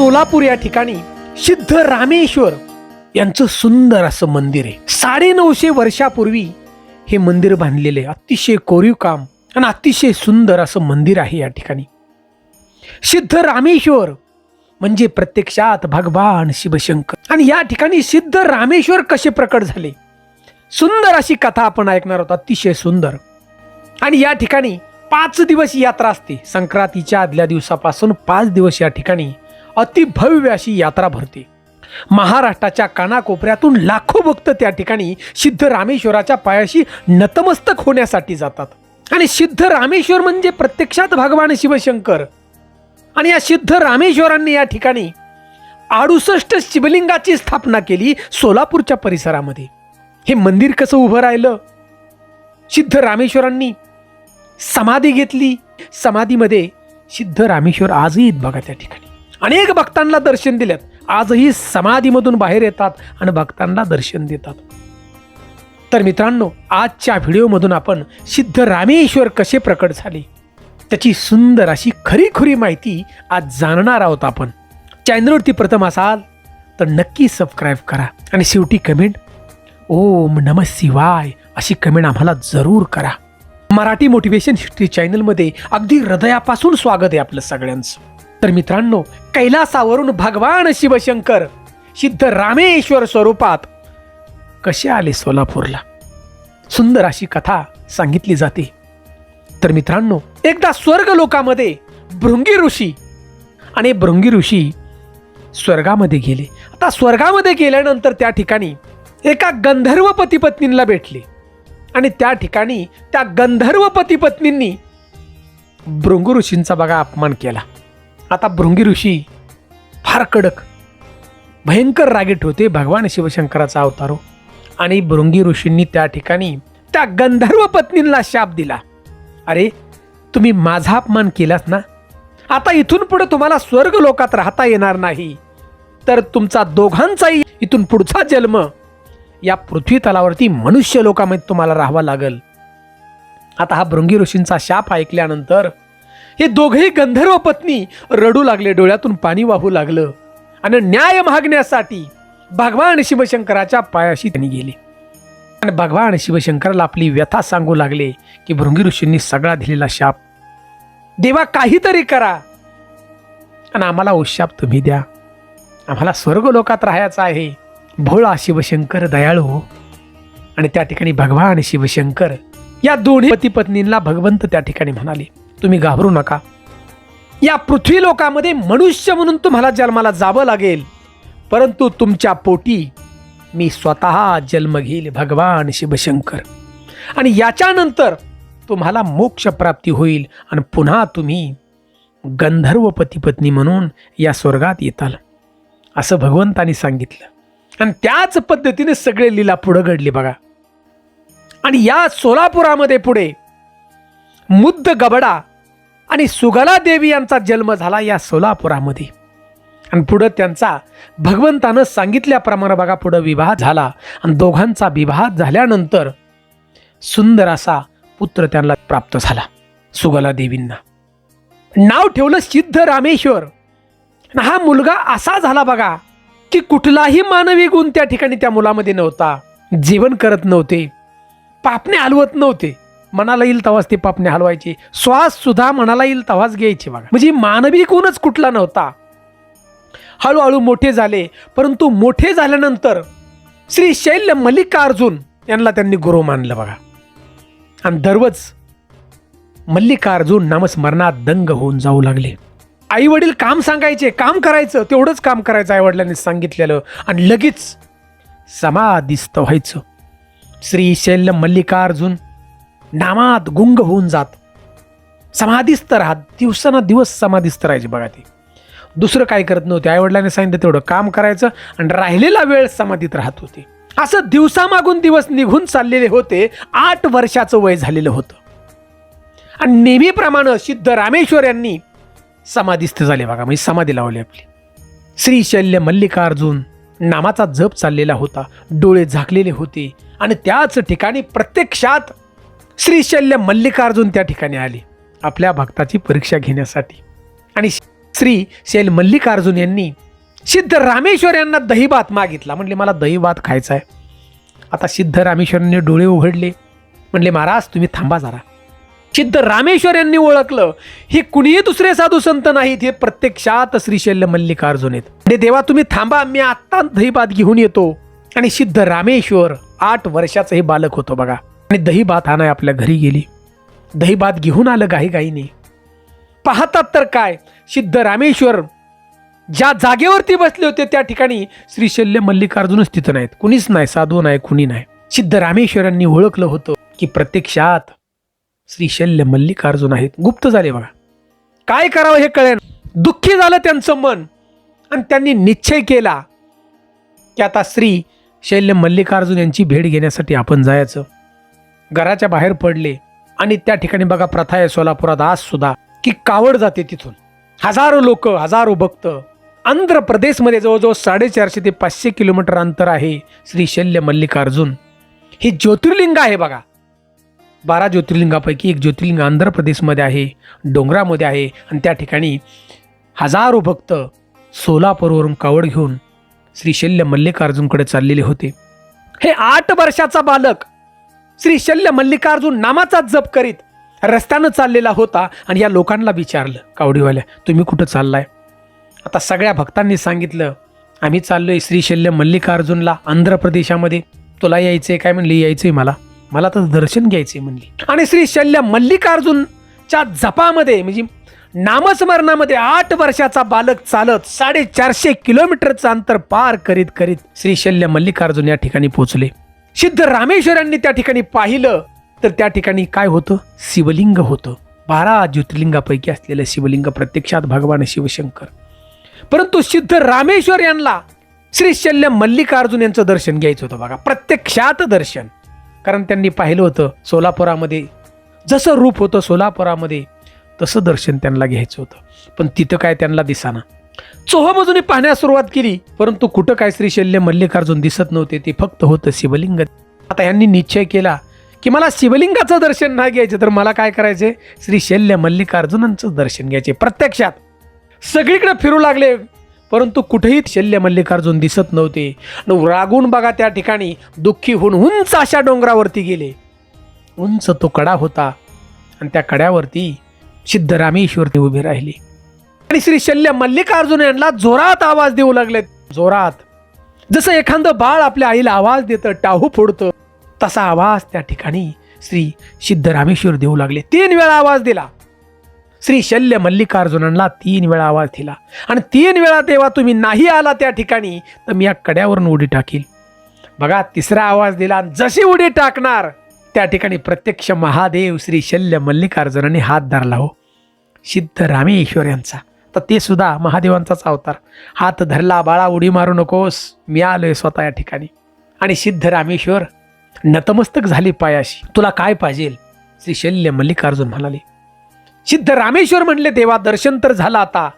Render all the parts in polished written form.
सोलापूर या ठिकाणी सिद्ध रामेश्वर यांचं सुंदर असं मंदिर आहे. 950 वर्षापूर्वी हे मंदिर बांधलेले, अतिशय कोरीव काम आणि अतिशय सुंदर असं मंदिर आहे. या ठिकाणी सिद्ध रामेश्वर म्हणजे प्रत्यक्षात भगवान शिवशंकर. आणि या ठिकाणी सिद्ध रामेश्वर कसे प्रकट झाले, सुंदर अशी कथा आपण ऐकणार आहोत, अतिशय सुंदर. आणि या ठिकाणी 5 दिवस यात्रा असते. संक्रांतीच्या आदल्या दिवसापासून 5 दिवस या ठिकाणी अतिभव्य अशी यात्रा भरते. महाराष्ट्राच्या कानाकोपऱ्यातून लाखो भक्त त्या ठिकाणी सिद्ध रामेश्वराच्या पायाशी नतमस्तक होण्यासाठी जातात. आणि सिद्ध रामेश्वर म्हणजे प्रत्यक्षात भगवान शिवशंकर. आणि या सिद्ध रामेश्वरांनी या ठिकाणी 68 शिवलिंगाची स्थापना केली सोलापूरच्या परिसरामध्ये. हे मंदिर कसं उभं राहिलं, सिद्ध रामेश्वरांनी समाधी घेतली. समाधीमध्ये सिद्ध रामेश्वर आजही आहेत बघा. त्या ठिकाणी अनेक भक्तांना दर्शन दिलेत. आजही समाधीमधून बाहेर येतात आणि भक्तांना दर्शन देतात. तर मित्रांनो, आजच्या व्हिडिओमधून आपण सिद्ध रामेश्वर कसे प्रकट झाले त्याची सुंदर अशी खरी माहिती आज जाणणार आहोत आपण. चॅनलवरती प्रथम असाल तर नक्की सबस्क्राईब करा आणि शेवटी कमेंट ओम नमः शिवाय अशी कमेंट आम्हाला जरूर करा. मराठी मोटिवेशन हिस्ट्री चॅनलमध्ये अगदी हृदयापासून स्वागत आहे आपलं सगळ्यांचं. तर मित्रांनो, कैलासावरून भगवान शिवशंकर सिद्ध रामेश्वर स्वरूपात कसे आले सोलापूरला, सुंदर अशी कथा सांगितली जाते. तर मित्रांनो, एकदा स्वर्ग लोकामध्ये भृंगी ऋषी आणि भृंगी ऋषी स्वर्गामध्ये गेले. आता स्वर्गामध्ये गेल्यानंतर त्या ठिकाणी एका गंधर्व पती पत्नींना भेटले. आणि त्या ठिकाणी त्या गंधर्व पती पत्नींनी भृंगी ऋषींचा बघा अपमान केला. आता भृंगी ऋषी फार कडक भयंकर रागीट होते, भगवान शिवशंकराचा अवतार हो. आणि भृंगी ऋषींनी त्या ठिकाणी त्या गंधर्व पत्नींना शाप दिला, अरे तुम्ही माझा अपमान केलास ना, आता इथून पुढे तुम्हाला स्वर्ग लोकात राहता येणार नाही, तर तुमचा दोघांचाही इथून पुढचा जन्म या पृथ्वी तलावरती मनुष्य लोकामध्ये तुम्हाला राहावं लागेल. आता हा भृंगी ऋषींचा शाप ऐकल्यानंतर हे दोघेही गंधर्व पत्नी रडू लागले, डोळ्यातून पाणी वाहू लागलं. आणि न्याय मागण्यासाठी भगवान शिवशंकराच्या पायाशी त्यांनी गेले. आणि भगवान शिवशंकराला आपली व्यथा सांगू लागले की भृंगी ऋषींनी सगळा दिलेला शाप, देवा काहीतरी करा आणि आम्हाला उशाप तुम्ही द्या, आम्हाला स्वर्ग लोकात राहायचं आहे. भोळा शिवशंकर दयाळू हो. आणि त्या ठिकाणी भगवान शिवशंकर या दोन्ही पती पत्नींना भगवंत त्या ठिकाणी म्हणाले, तुम्ही घाबरू नका, या पृथ्वी लोकामध्ये मनुष्य म्हणून तुम्हाला जन्माला जावं लागेल, परंतु तुमच्या पोटी मी स्वतः जन्म घेईल भगवान शिवशंकर. आणि याच्यानंतर तुम्हाला मोक्ष प्राप्ती होईल आणि पुन्हा तुम्ही गंधर्व पती पत्नी म्हणून या स्वर्गात येताल, असं भगवंतानी सांगितलं. आणि त्याच पद्धतीने सगळे लीला पुढे घडली बघा. आणि या सोलापुरामध्ये पुढे मुद्द गबडा आणि सुगला देवी यांचा जन्म झाला या सोलापुरामध्ये. आणि पुढे त्यांचा भगवंतानं सांगितल्याप्रमाणे बघा पुढे विवाह झाला. आणि दोघांचा विवाह झाल्यानंतर सुंदर असा पुत्र त्यांना प्राप्त झाला. सुगला देवींना नाव ठेवलं सिद्ध रामेश्वर. हा मुलगा असा झाला बघा की कुठलाही मानवी गुण त्या ठिकाणी त्या मुलामध्ये नव्हता. जेवण करत नव्हते, पापणे हलवत नव्हते, मनाला येईल तवाच ते पापणे हलवायचे, श्वास सुद्धा मनाला येईल तवाच घ्यायचे बघा. म्हणजे मानवी गुणच कुठला नव्हता. हळूहळू मोठे झाले, परंतु मोठे झाल्यानंतर श्री शैल्य मल्लिकार्जुन यांना त्यांनी गुरु मानलं बघा. आणि दररोज मल्लिकार्जुन नामस्मरणात दंग होऊन जाऊ लागले. आई वडील काम सांगायचे, काम करायचं, तेवढंच काम करायचं आई वडिलांनी सांगितलेलं, आणि लगेच समाधीस्थ व्हायचं. श्री शैल्य मल्लिकार्जुन नामात गुंग होऊन जात समाधीस्थ राहत, दिवसांदिवस समाधीस्थ राहायचे बघा. ते दुसरं काय करत नव्हते. आई वडिलांनी सांगितलं तेवढं काम करायचं आणि राहिलेला वेळ समाधीत राहत होते. असं दिवसामागून दिवस निघून चाललेले होते. 8 वर्षाचं वय झालेलं होतं. आणि नेहमीप्रमाणे सिद्ध रामेश्वर यांनी समाधीस्थ झाले बघा, म्हणजे समाधी लावली आपली. श्री शैल्य मल्लिकार्जुन नामाचा जप चाललेला होता, डोळे झाकलेले होते. आणि त्याच ठिकाणी प्रत्यक्षात श्री शैल्य मल्लिकार्जुन त्या ठिकाणी आले आपल्या भक्ताची परीक्षा घेण्यासाठी. आणि श्री शैल मल्लिकार्जुन यांनी सिद्ध रामेश्वर यांना दहीभात मागितला. म्हणले मला दहीभात खायचा आहे. आता सिद्ध रामेश्वरांनी डोळे उघडले. म्हणले महाराज तुम्ही थांबा जरा. सिद्ध रामेश्वर यांनी ओळखलं हे कुणीही दुसरे साधू संत नाहीत, हे प्रत्यक्षात श्री शैल मल्लिकार्जुन आहेत. म्हणजे देवा तुम्ही थांबा, मी आत्ता दहीभात घेऊन येतो. आणि सिद्ध रामेश्वर 8 वर्षाचं हे बालक होतं बघा. आणि दहीभात आणाय आपल्या घरी गेली. दहीभात घेऊन आलं घाईघाईने. पाहतात तर काय, सिद्ध रामेश्वर ज्या जागेवरती बसले होते त्या ठिकाणी श्री शैल मल्लिकार्जुनच तिथं नाहीत. कुणीच नाही, साधू नाही, कुणी नाही. सिद्ध रामेश्वरांनी ओळखलं होतं की प्रत्यक्षात श्री शैल मल्लिकार्जुन आहेत. गुप्त झाले बघा. काय करावं हे कळेन. दुःखी झालं त्यांचं मन आणि त्यांनी निश्चय केला की आता श्री शैल मल्लिकार्जुन यांची भेट घेण्यासाठी आपण जायचं. घराच्या बाहेर पडले आणि त्या ठिकाणी बघा प्रथा आहे सोलापुरात आज सुद्धा की कावड जाते तिथून. हजारो लोक, हजारो भक्त. आंध्र प्रदेशमध्ये जवळजवळ 450 ते 500 किलोमीटर अंतर आहे श्री शैल मल्लिकार्जुन. हे ज्योतिर्लिंग आहे बघा. 12 ज्योतिर्लिंगापैकी एक ज्योतिर्लिंग आंध्र प्रदेशमध्ये आहे, डोंगरामध्ये आहे. आणि त्या ठिकाणी हजारो भक्त सोलापूरवरून कावड घेऊन श्री शैल मल्लिकार्जुनकडे चाललेले होते. हे 8 वर्षाचा बालक श्री शैल मल्लिकार्जुन नामाचा जप करीत रस्त्यानं चाललेला होता. आणि या लोकांना विचारलं कावडीवाल्या, तुम्ही कुठं चाललाय? आता सगळ्या भक्तांनी सांगितलं आम्ही चाललोय श्री शैल मल्लिकार्जुनला आंध्र प्रदेशामध्ये. तुला यायचंय काय? म्हणली यायचंय मला तर दर्शन घ्यायचंय म्हणली. आणि श्री शैल मल्लिकार्जुनच्या जपामध्ये म्हणजे नामस्मरणामध्ये 8 वर्षाचा बालक चालत 450 किलोमीटरचं अंतर पार करीत करीत श्री शैल मल्लिकार्जुन या ठिकाणी पोहोचले. सिद्ध रामेश्वरांनी त्या ठिकाणी पाहिलं तर त्या ठिकाणी काय होतं? शिवलिंग होतं. 12 ज्योतिर्लिंगापैकी असलेलं शिवलिंग, प्रत्यक्षात भगवान शिवशंकर. परंतु सिद्ध रामेश्वर यांना श्री शैल मल्लिकार्जुन यांचं दर्शन घ्यायचं होतं बघा. प्रत्यक्षात दर्शन. कारण त्यांनी पाहिलं होतं सोलापुरामध्ये जसं रूप होतं सोलापुरामध्ये तसं दर्शन त्यांना घ्यायचं होतं. पण तिथं काय त्यांना दिसाना. चोहोबाजूने पाहण्यास सुरुवात केली परंतु कुठं काय श्री शैल मल्लिकार्जुन दिसत नव्हते. ते फक्त होतं शिवलिंग. आता यांनी निश्चय केला की मला शिवलिंगाचं दर्शन नाही घ्यायचं तर मला काय करायचंय? श्री शैल मल्लिकार्जुनांचं दर्शन घ्यायचे. प्रत्यक्षात सगळीकडे फिरू लागले परंतु कुठेही शैल मल्लिकार्जुन दिसत नव्हते. रागून बघा त्या ठिकाणी दुःखी होऊन उंच अशा डोंगरावरती गेले. उंच तो कडा होता आणि त्या कड्यावरती सिद्ध रामेश्वर उभे राहिले. आणि श्री शैल मल्लिकार्जुन यांना जोरात आवाज देऊ लागले. जोरात जसं एखादं बाळ आपल्या आईला आवाज देतं, टाहू फोडतं, तसा आवाज त्या ठिकाणी श्री सिद्ध रामेश्वर देऊ लागले. 3 वेळा आवाज दिला. श्री शैल मल्लिकार्जुनांना 3 वेळा आवाज दिला. आणि 3 वेळा तेव्हा तुम्ही नाही आला त्या ठिकाणी तर मी या कड्यावरून उडी टाकील. बघा 3रा आवाज दिला. जशी उडी टाकणार त्या ठिकाणी प्रत्यक्ष महादेव श्री शैल मल्लिकार्जुनांनी हात धरला हो सिद्ध रामेश्वर यांचा. तर ते सुद्धा महादेवांचाच अवतार. हात धरला, बाळा उडी मारू नकोस, मी आलोय स्वतः या ठिकाणी. आणि सिद्ध रामेश्वर नतमस्तक झाले पायाशी. तुला काय पाहिजे? श्री शैल मल्लिकार्जुन म्हणाले. सिद्ध रामेश्वर म्हणले देवा दर्शन तर झालं आता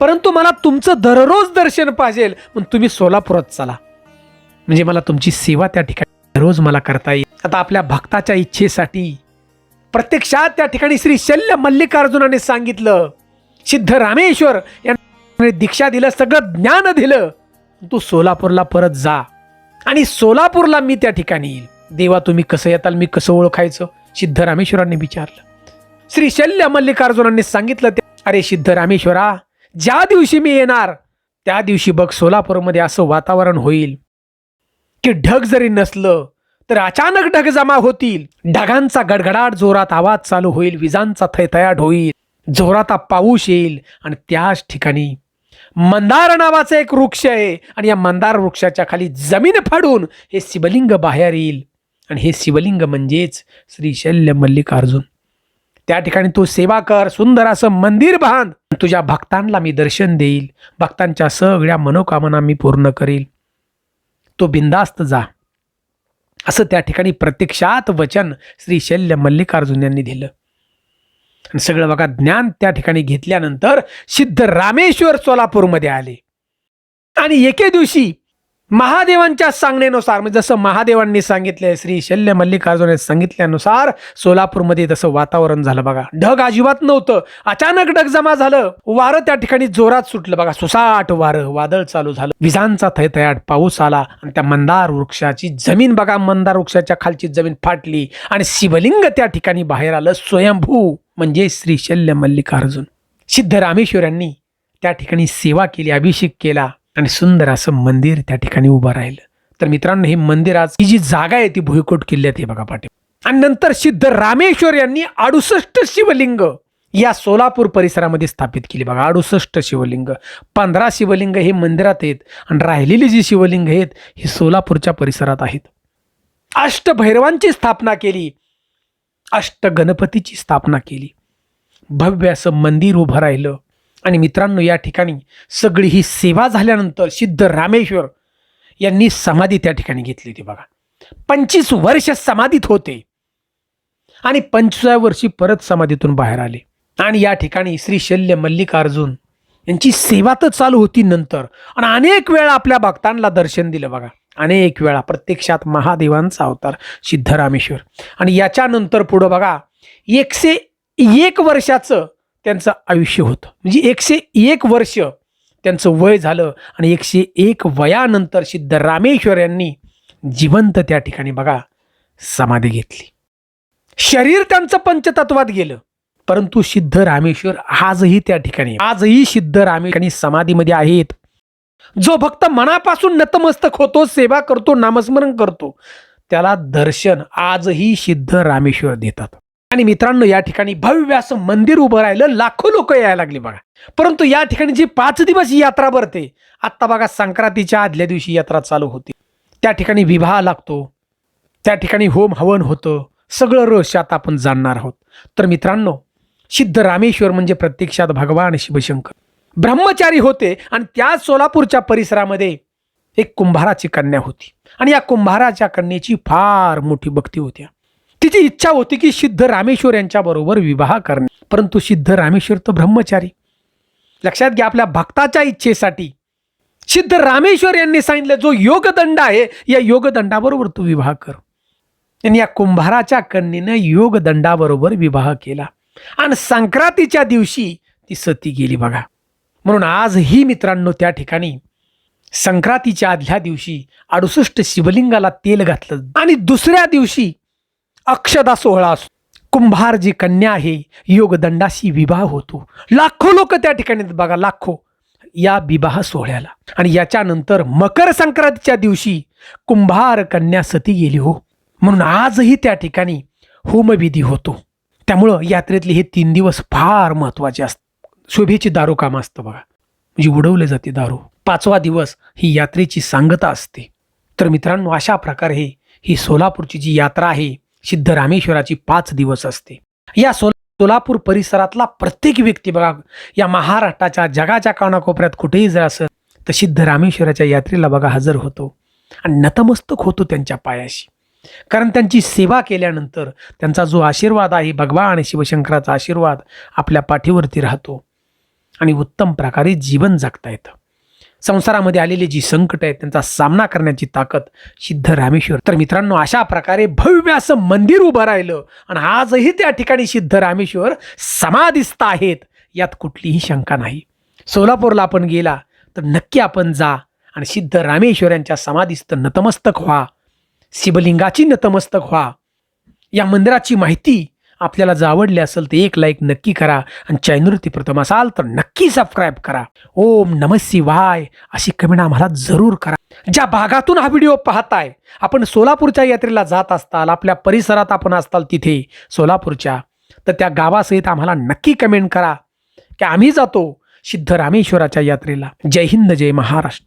परंतु मला तुमचं दररोज दर्शन पाहिजे. मग तुम्ही सोलापुरात चला म्हणजे मला तुमची सेवा त्या ठिकाणी रोज मला करता येईल. आता आपल्या भक्ताच्या इच्छेसाठी प्रत्यक्षात त्या ठिकाणी श्री शैल मल्लिकार्जुनाने सांगितलं सिद्ध रामेश्वर यांनी दीक्षा दिलं, सगळं ज्ञान दिलं. तू सोलापूरला परत जा आणि सोलापूरला मी त्या ठिकाणी येईल. देवा तुम्ही कसं येताल, मी कसं ओळखायचं? सिद्ध रामेश्वरांनी विचारलं. श्री शैल मल्लिकार्जुनांनी सांगितलं अरे सिद्ध रामेश्वरा, ज्या दिवशी मी येणार त्या दिवशी बघ सोलापूरमध्ये असं वातावरण होईल की ढग जरी नसलं तर अचानक ढग जमा होतील. ढगांचा गडगडाट, जोरात आवाज चालू होईल, विजांचा थैथयाट होईल, जोरात पाऊस येईल. आणि त्याच ठिकाणी मंदार नावाचा एक वृक्ष आहे आणि या मंदार वृक्षाच्या खाली जमीन फाडून हे शिवलिंग बाहेर येईल. आणि हे शिवलिंग म्हणजेच श्री शैल मल्लिकार्जुन. त्या ठिकाणी तू सेवा कर, सुंदर असं मंदिर बांध, तुझ्या भक्तांना मी दर्शन देईल, भक्तांच्या सगळ्या मनोकामना मी पूर्ण करील. तो बिंदास्त जा असं त्या ठिकाणी प्रत्यक्षात वचन श्री शैल मल्लिकार्जुन यांनी दिलं. आणि सगळं बघा ज्ञान त्या ठिकाणी घेतल्यानंतर सिद्ध रामेश्वर सोलापूरमध्ये आले. आणि एके दिवशी महादेवांच्या सांगण्यानुसार म्हणजे जसं महादेवांनी सांगितलंय, श्री शल्य मल्लिकार्जुन सांगितल्यानुसार सोलापूरमध्ये तसं वातावरण झालं बघा. ढग अजिबात नव्हतं, अचानक ढग जमा झालं, वारं त्या ठिकाणी जोरात सुटलं बघा, सुसाट वारं, वादळ चालू झालं, विजांचा थैथयाट पाऊस आला आणि त्या मंदार वृक्षाची जमीन बघा, मंदार वृक्षाच्या खालची जमीन फाटली आणि शिवलिंग त्या ठिकाणी बाहेर आलं, स्वयंभू म्हणजे श्री शल्य मल्लिकार्जुन. सिद्धरामेश्वरांनी त्या ठिकाणी सेवा केली, अभिषेक केला आणि सुंदर असं मंदिर त्या ठिकाणी उभं राहिलं. तर मित्रांनो, हे मंदिर आज ही जी जागा आहे ती भुईकोट किल्ल्यात आहे बघा पाठी. आणि नंतर सिद्धरामेश्वर यांनी 68 शिवलिंग या सोलापूर परिसरामध्ये स्थापित केली बघा. 68 शिवलिंग, 15 शिवलिंग हे मंदिरात आहेत आणि राहिलेली जी शिवलिंग आहेत ही सोलापूरच्या परिसरात आहेत. अष्टभैरवांची स्थापना केली, अष्टगणपतीची स्थापना केली, भव्य असं मंदिर उभं राहिलं. आणि मित्रांनो, या ठिकाणी सगळी ही सेवा झाल्यानंतर सिद्धरामेश्वर यांनी समाधी त्या ठिकाणी घेतली होती बघा. 25 वर्ष समाधीत होते आणि 25व्या वर्षी परत समाधीतून बाहेर आले आणि या ठिकाणी श्री शल्य मल्लिकार्जुन यांची सेवा तर चालू होती नंतर. आणि अनेक वेळा आपल्या भक्तांना दर्शन दिलं बघा, अनेक वेळा. प्रत्यक्षात महादेवांचा अवतार सिद्धरामेश्वर. आणि याच्यानंतर पुढं बघा 101 वर्षाचं त्यांचं आयुष्य होतं, म्हणजे 101 वर्ष त्यांचं वय झालं. आणि 101 वयानंतर सिद्धरामेश्वर यांनी जिवंत त्या ठिकाणी बघा समाधी घेतली. शरीर त्यांचं पंचतत्वात गेलं, परंतु सिद्धरामेश्वर आजही त्या ठिकाणी, आजही सिद्धरामेश्वर समाधीमध्ये आहेत. जो भक्त मनापासून नतमस्तक होतो, सेवा करतो, नामस्मरण करतो, त्याला दर्शन आजही सिद्धरामेश्वर देतात. आणि मित्रांनो, या ठिकाणी भव्य असं मंदिर उभं राहिलं, लाखो लोक यायला लागली बघा. परंतु या ठिकाणी जी 5 दिवस यात्रा भरते, आत्ता बघा संक्रांतीच्या आदल्या दिवशी यात्रा चालू होती. त्या ठिकाणी विवाह लागतो, त्या ठिकाणी होम हवन होतं, सगळं रहस्य आता आपण जाणणार आहोत. तर मित्रांनो, सिद्धरामेश्वर म्हणजे प्रत्यक्षात भगवान शिवशंकर ब्रह्मचारी होते. आणि त्या सोलापूरच्या परिसरामध्ये एक कुंभाराची कन्या होती आणि या कुंभाराच्या कन्येची फार मोठी भक्ती होती. तिची इच्छा होती की सिद्धरामेश्वर यांच्याबरोबर विवाह करणे, परंतु सिद्धरामेश्वर तर ब्रह्मचारी. लक्षात घ्या, आपल्या भक्ताच्या इच्छेसाठी सिद्धरामेश्वर यांनी सांगितलं, जो योगदंड आहे या योगदंडाबरोबर तू विवाह कर. आणि या कुंभाराच्या कन्येनं योगदंडाबरोबर विवाह केला आणि संक्रांतीच्या दिवशी ती सती गेली बघा. म्हणून आजही मित्रांनो, त्या ठिकाणी संक्रांतीच्या आदल्या दिवशी 68 शिवलिंगाला तेल घातलं आणि दुसऱ्या दिवशी अक्षदा सोहळा असतो. कुंभार जी कन्या आहे योगदंडाशी विवाह होतो. लाखो लोक त्या ठिकाणी बघा, लाखो या विवाह सोहळ्याला. आणि याच्यानंतर मकर संक्रांतीच्या दिवशी कुंभार कन्या सती गेली हो. म्हणून आजही त्या ठिकाणी होमविधी होतो. त्यामुळं यात्रेतले हे 3 दिवस फार महत्त्वाचे असतात. शोभेची दारू काम असतं बघा, म्हणजे उडवले जाते दारू. 5वा दिवस ही यात्रेची सांगता असते. तर मित्रांनो, अशा प्रकारे ही सोलापूरची जी यात्रा आहे सिद्धरामेश्वराची 5 दिवस असते. या सोलापूर परिसरातला प्रत्येक व्यक्ती बघा, या महाराष्ट्राच्या जगाच्या कानाकोपऱ्यात कुठेही जर असेल तर सिद्धरामेश्वराच्या यात्रेला बघा हजर होतो आणि नतमस्तक होतो त्यांच्या पायाशी. कारण त्यांची सेवा केल्यानंतर त्यांचा जो आशीर्वाद आहे, भगवान शिवशंकराचा आशीर्वाद आपल्या पाठीवरती राहतो आणि उत्तम प्रकारे जीवन जगता येतं. संसारामध्ये आलेली जी संकट आहेत त्यांचा सामना करण्याची ताकद सिद्धरामेश्वर. तर मित्रांनो, अशा प्रकारे भव्य असं मंदिर उभं राहिलं आणि आजही त्या ठिकाणी सिद्धरामेश्वर समाधिस्थ आहेत, यात कुठलीही शंका नाही. सोलापूरला आपण गेला तर नक्की आपण जा आणि सिद्धरामेश्वरांच्या समाधिस्थ नतमस्तक व्हा, शिवलिंगाची नतमस्तक व्हा. या मंदिराची माहिती आपल्याला जर आवडली असेल तर एक लाईक नक्की करा आणि चॅनलवरती प्रथम असाल तर नक्की सबस्क्राईब करा. ओम नमः शिवाय अशी कमेंट आम्हाला जरूर करा. ज्या भागातून हा व्हिडिओ पाहताय, आपण सोलापूरच्या यात्रेला जात असताल, आपल्या परिसरात आपण असताल तिथे सोलापूरच्या, तर त्या गावासहित आम्हाला नक्की कमेंट करा की आम्ही जातो सिद्धरामेश्वराच्या यात्रेला. जय हिंद, जय महाराष्ट्र.